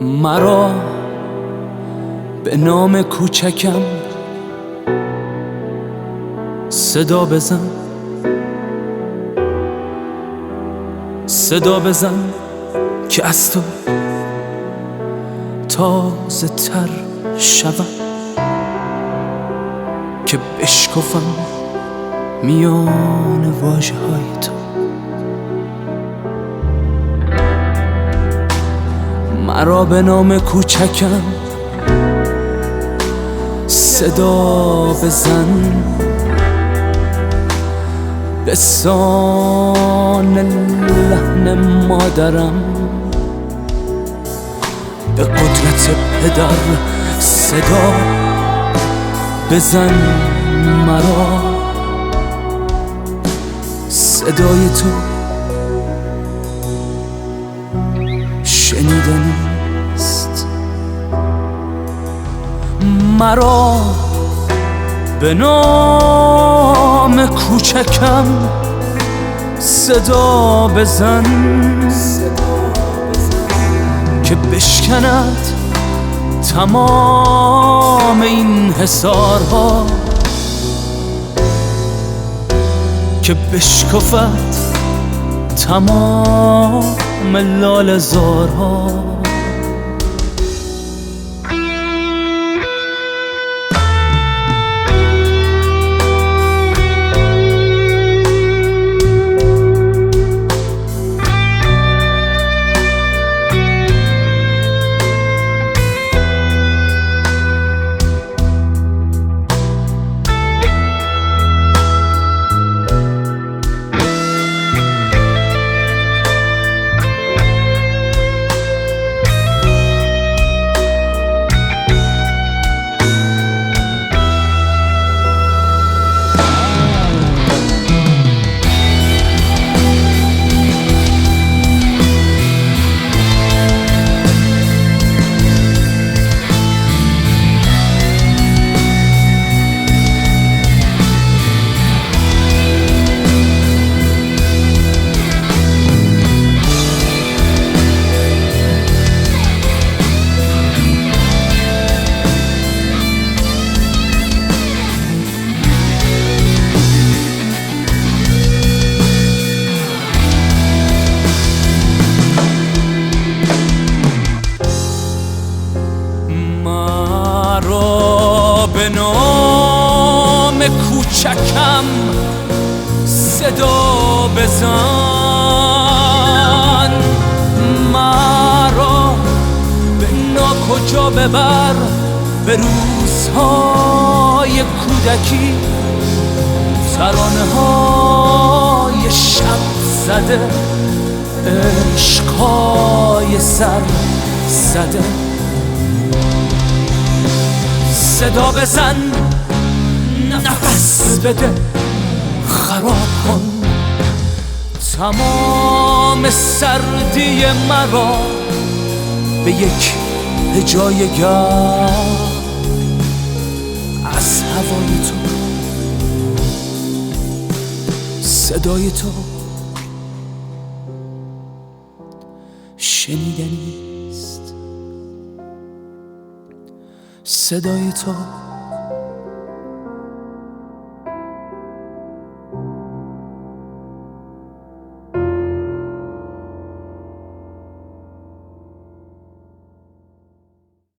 مرا به نام کوچکم صدا بزن، صدا بزن که از تو تازه تر شوم، که بشکفم میان واژه های تو. مرا به نام کوچکم صدا بزن، به سان لحن مادرم، به قدرت پدر صدا بزن. مرا صدای تو شنیدنی است. مرا به نام کوچکم صدا بزن، که بشکند تمام این حصارها، که بشکفد تمام لاله زارها. به نام کوچکم صدا بزن، مرا به ناکجا ببر، به روزهای کودکی، ترانه های شب زده، عشقهای سر زده. صدا بزن، نفس بده، خراب کن تمام سردی مرا به یک هجای گرم از هوای تو. صدای تو شنیدنی است. صدای تو